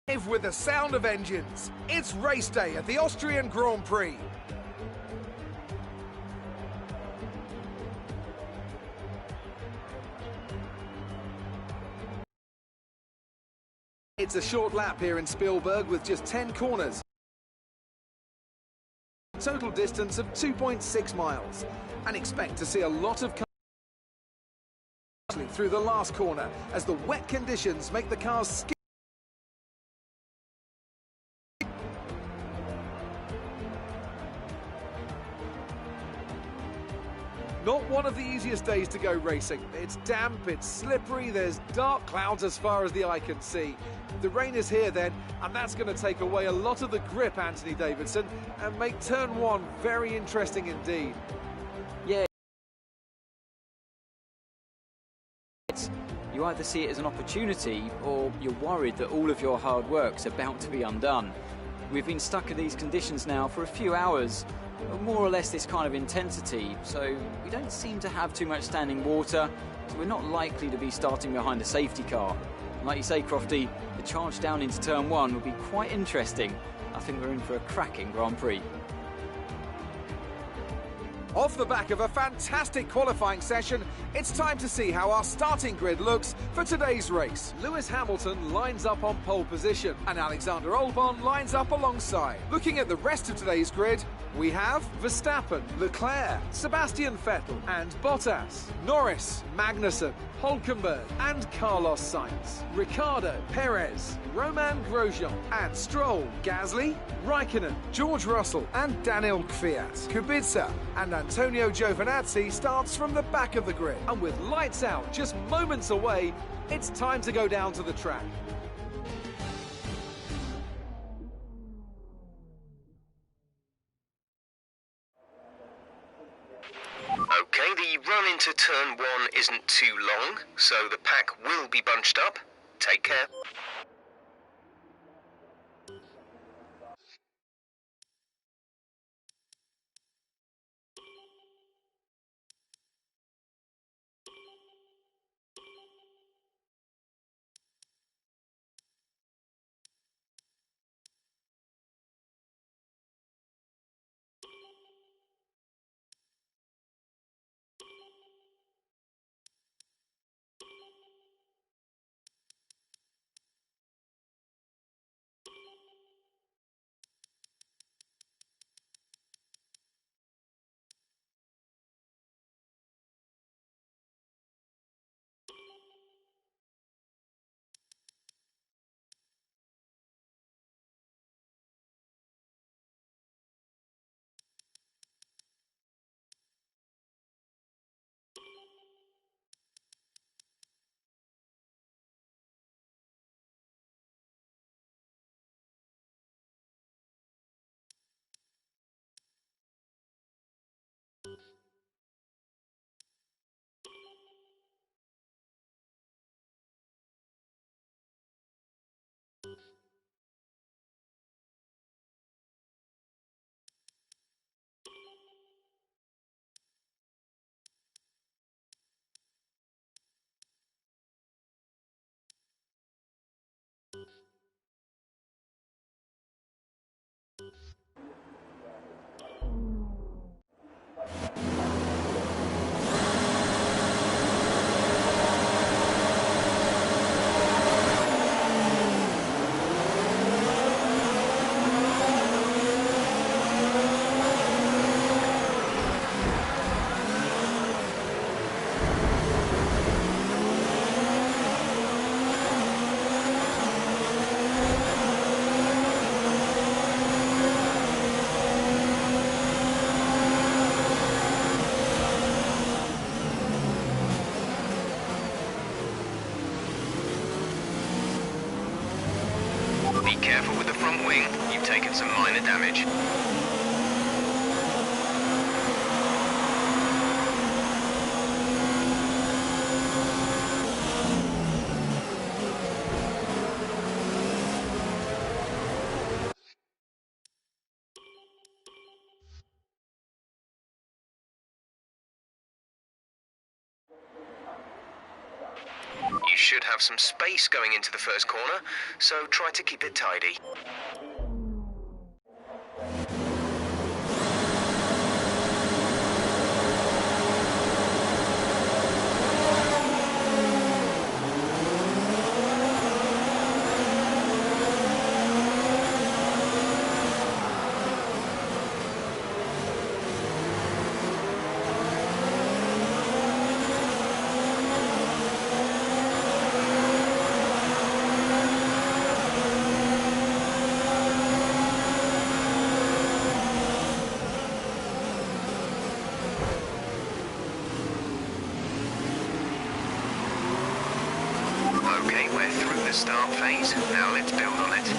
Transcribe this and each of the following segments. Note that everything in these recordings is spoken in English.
With the sound of engines, it's race day at the Austrian Grand Prix. It's a short lap here in Spielberg with just 10 corners. Total distance of 2.6 miles. And expect to see a lot of cars through the last corner as the wet conditions make the cars skid. Not one of the easiest days to go racing. It's damp, it's slippery, there's dark clouds as far as the eye can see. The rain is here then, and that's going to take away a lot of the grip, Anthony Davidson, and make turn one very interesting indeed. Yeah. You either see it as an opportunity or you're worried that all of your hard work's about to be undone. We've been stuck in these conditions now for a few hours, more or less this kind of intensity, so we don't seem to have too much standing water, so we're not likely to be starting behind a safety car. And like you say, Crofty, the charge down into turn one will be quite interesting. I think we're in for a cracking Grand Prix. Off the back of a fantastic qualifying session, it's time to see how our starting grid looks for today's race. Lewis Hamilton lines up on pole position and Alexander Albon lines up alongside. Looking at the rest of today's grid, we have Verstappen, Leclerc, Sebastian Vettel and Bottas, Norris, Magnussen, Hülkenberg and Carlos Sainz, Ricciardo, Perez, Romain Grosjean and Stroll, Gasly, Raikkonen, George Russell and Daniel Kvyat. Kubica and Antonio Giovinazzi starts from the back of the grid. And with lights out just moments away, it's time to go down to the track. Okay, the run into turn one isn't too long, so the pack will be bunched up. Take care. Be careful with the front wing, you've taken some minor damage. You should have some space going into the first corner, so try to keep it tidy. Okay, we're through the start phase. Now let's build on it.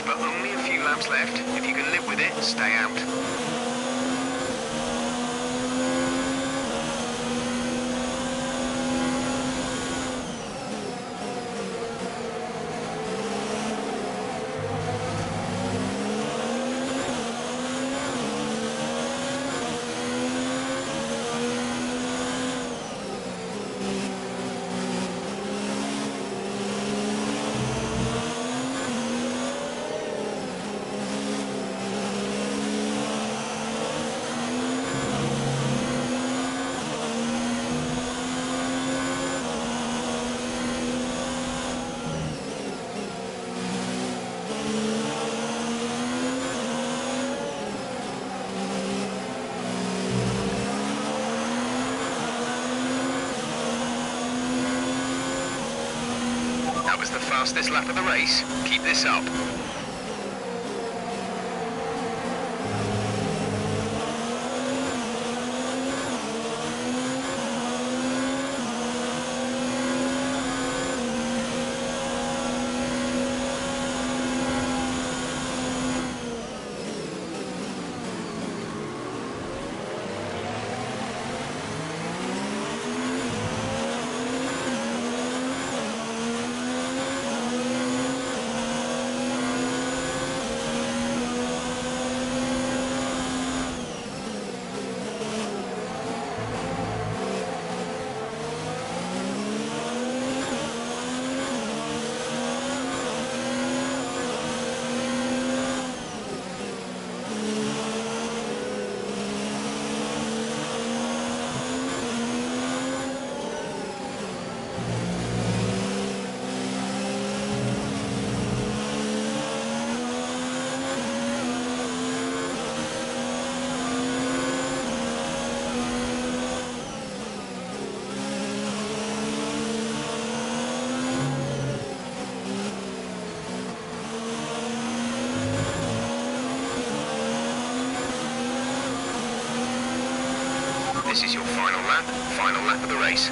But only a few laps left. If you can live with it, stay out. That was the fastest lap of the race. Keep this up. This is your final lap of the race.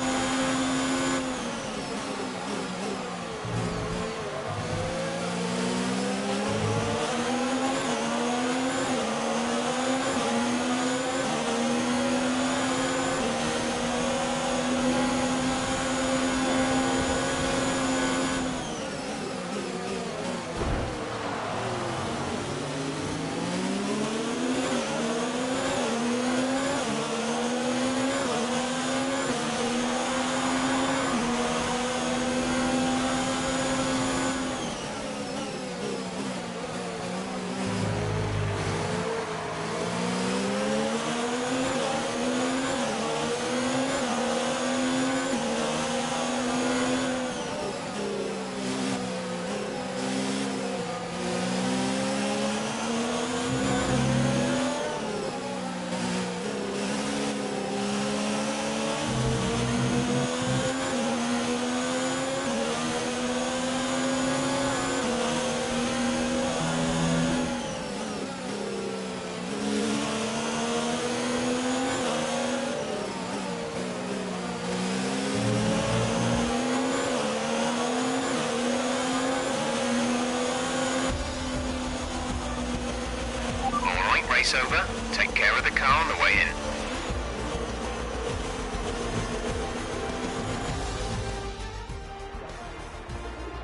Race over. Take care of the car on the way in.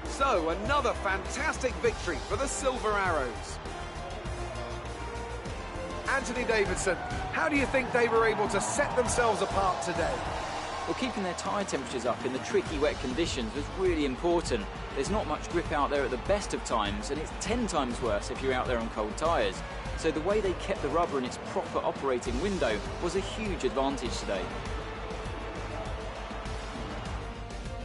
So, another fantastic victory for the Silver Arrows. Anthony Davidson, how do you think they were able to set themselves apart today? Well, keeping their tyre temperatures up in the tricky wet conditions was really important. There's not much grip out there at the best of times, and it's 10 times worse if you're out there on cold tyres. So the way they kept the rubber in its proper operating window was a huge advantage today.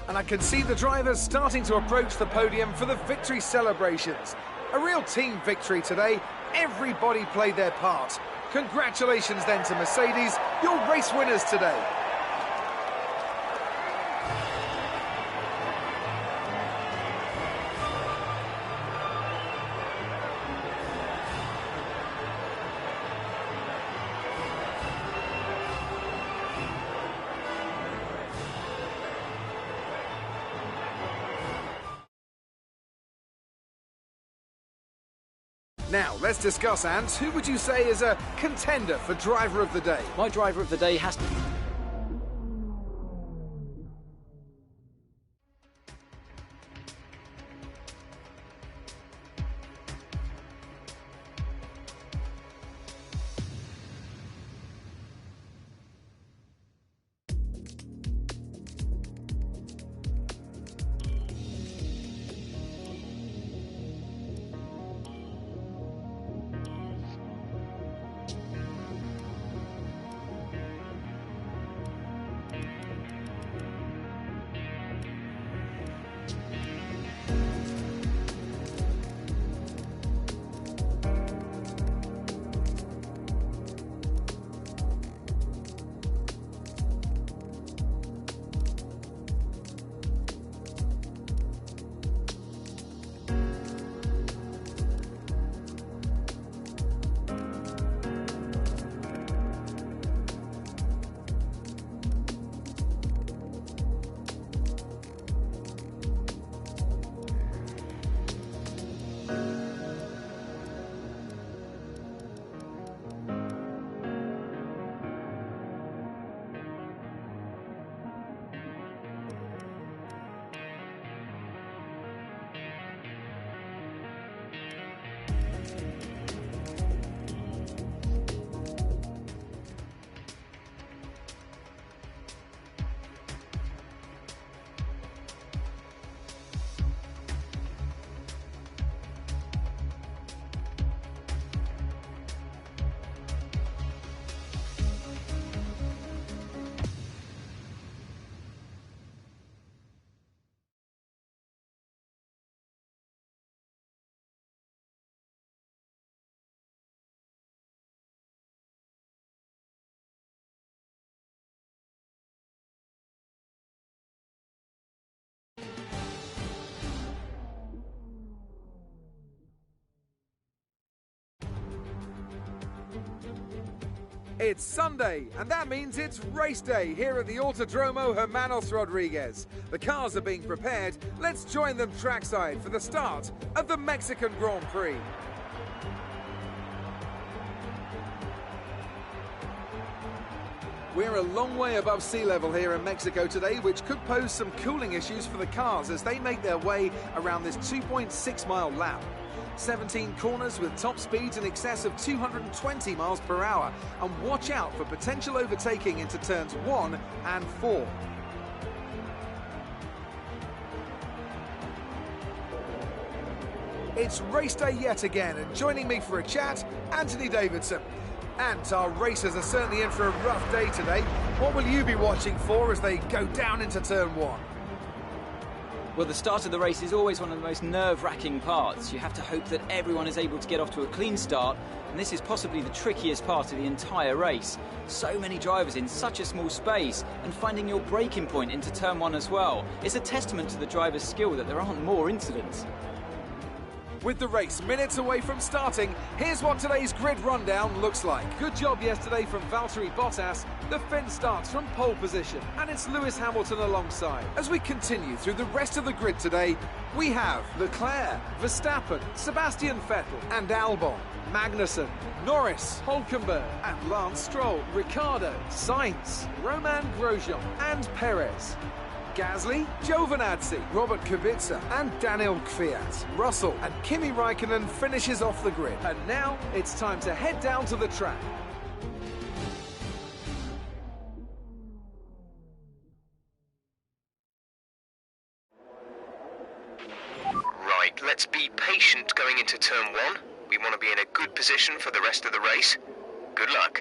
And I can see the drivers starting to approach the podium for the victory celebrations. A real team victory today. Everybody played their part. Congratulations then to Mercedes, your race winners today. Now, let's discuss, Ant. Who would you say is a contender for Driver of the Day? My driver of the day has to... It's Sunday, and that means it's race day here at the Autodromo Hermanos Rodriguez. The cars are being prepared. Let's join them trackside for the start of the Mexican Grand Prix. We're a long way above sea level here in Mexico today, which could pose some cooling issues for the cars as they make their way around this 2.6-mile lap. 17 corners with top speeds in excess of 220 miles per hour, and watch out for potential overtaking into turns 1 and 4. It's race day yet again, and joining me for a chat, Anthony Davidson. And our racers are certainly in for a rough day today. What will you be watching for as they go down into turn 1? Well, the start of the race is always one of the most nerve-wracking parts. You have to hope that everyone is able to get off to a clean start, and this is possibly the trickiest part of the entire race. So many drivers in such a small space, and finding your braking point into turn 1 as well. It's a testament to the driver's skill that there aren't more incidents. With the race minutes away from starting, here's what today's grid rundown looks like. Good job yesterday from Valtteri Bottas. The Finn starts from pole position, and it's Lewis Hamilton alongside. As we continue through the rest of the grid today, we have Leclerc, Verstappen, Sebastian Vettel and Albon, Magnussen, Norris, Hülkenberg and Lance Stroll, Ricciardo, Sainz, Romain Grosjean and Perez. Gasly, Giovinazzi, Robert Kubica and Daniel Kvyat. Russell and Kimi Raikkonen finishes off the grid. And now it's time to head down to the track. Right, let's be patient going into turn 1. We want to be in a good position for the rest of the race. Good luck.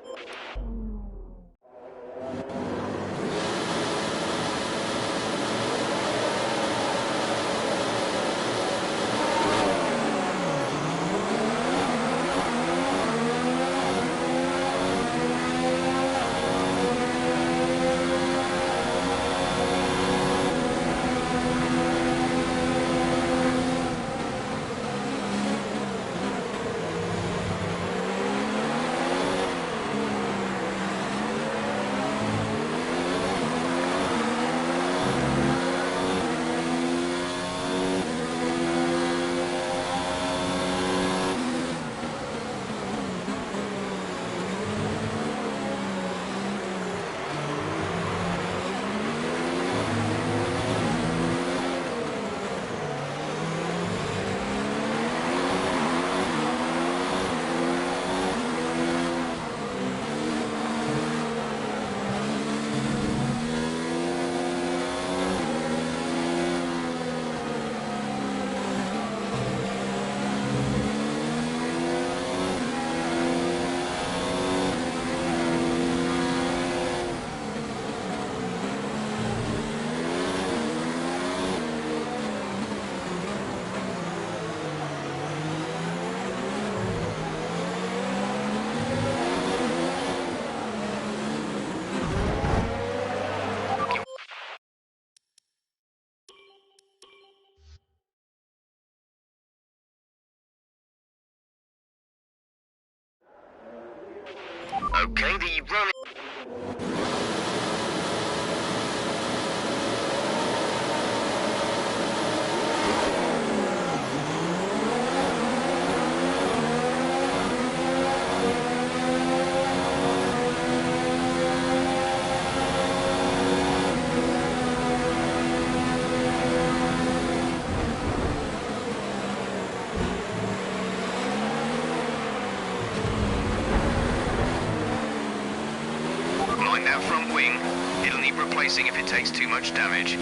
Okay, the run... if it takes too much damage.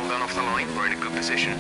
Off the line, we're in a good position.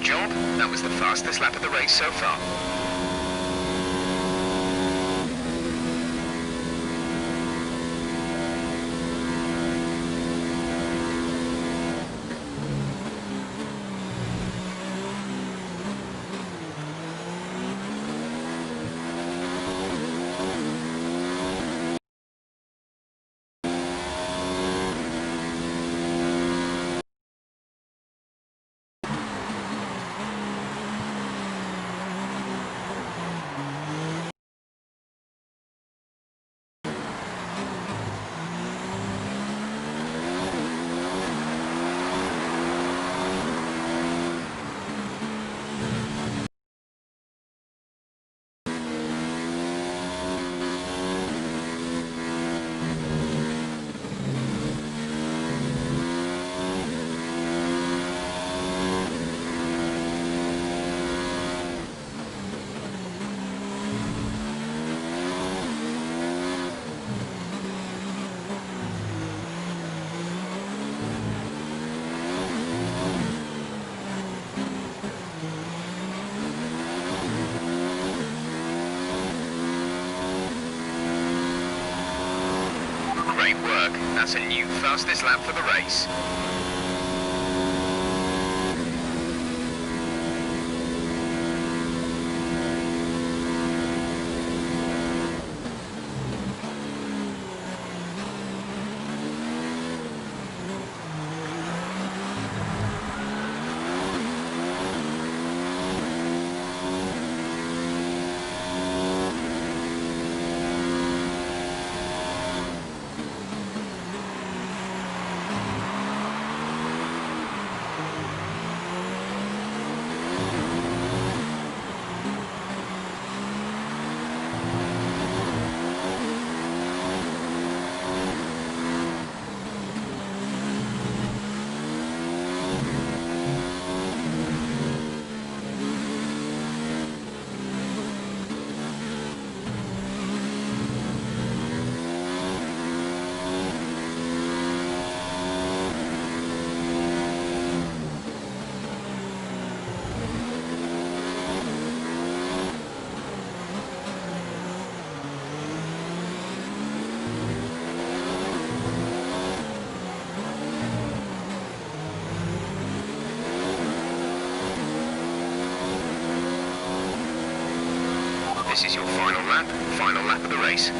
job. That was the fastest lap of the race so far. Great work. That's a new fastest lap for the race. This is your final lap of the race.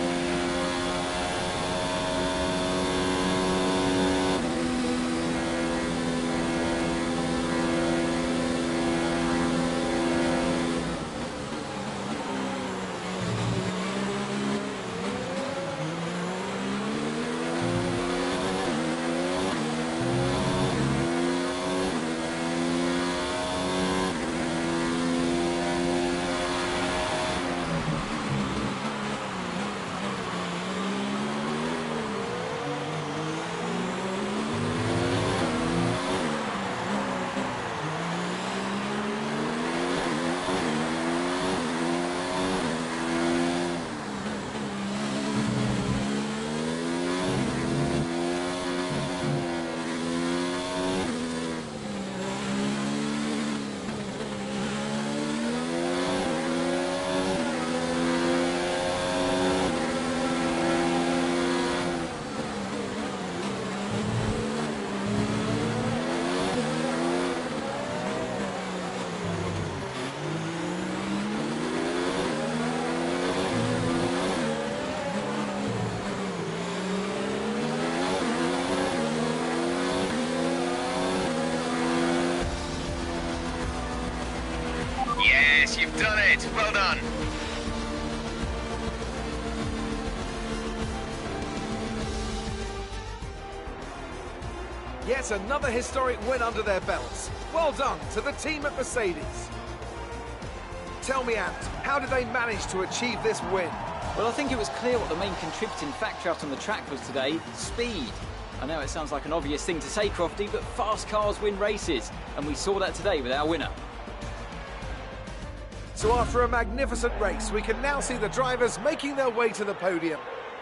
Yes, you've done it. Well done. Yet another historic win under their belts. Well done to the team at Mercedes. Tell me, Ant, how did they manage to achieve this win? Well, I think it was clear what the main contributing factor out on the track was today: speed. I know it sounds like an obvious thing to say, Crofty, but fast cars win races, and we saw that today with our winner. So after a magnificent race, we can now see the drivers making their way to the podium.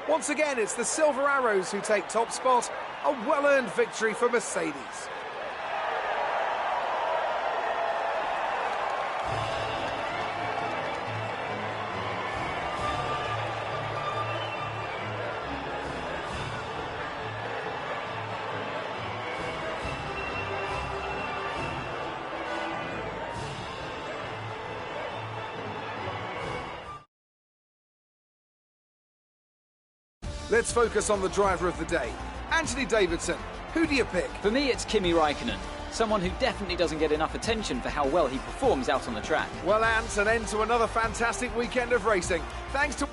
Once again, it's the Silver Arrows who take top spot, a well-earned victory for Mercedes. Let's focus on the driver of the day. Anthony Davidson, who do you pick? For me, it's Kimi Raikkonen, someone who definitely doesn't get enough attention for how well he performs out on the track. Well, Ant, an end to another fantastic weekend of racing. Thanks to...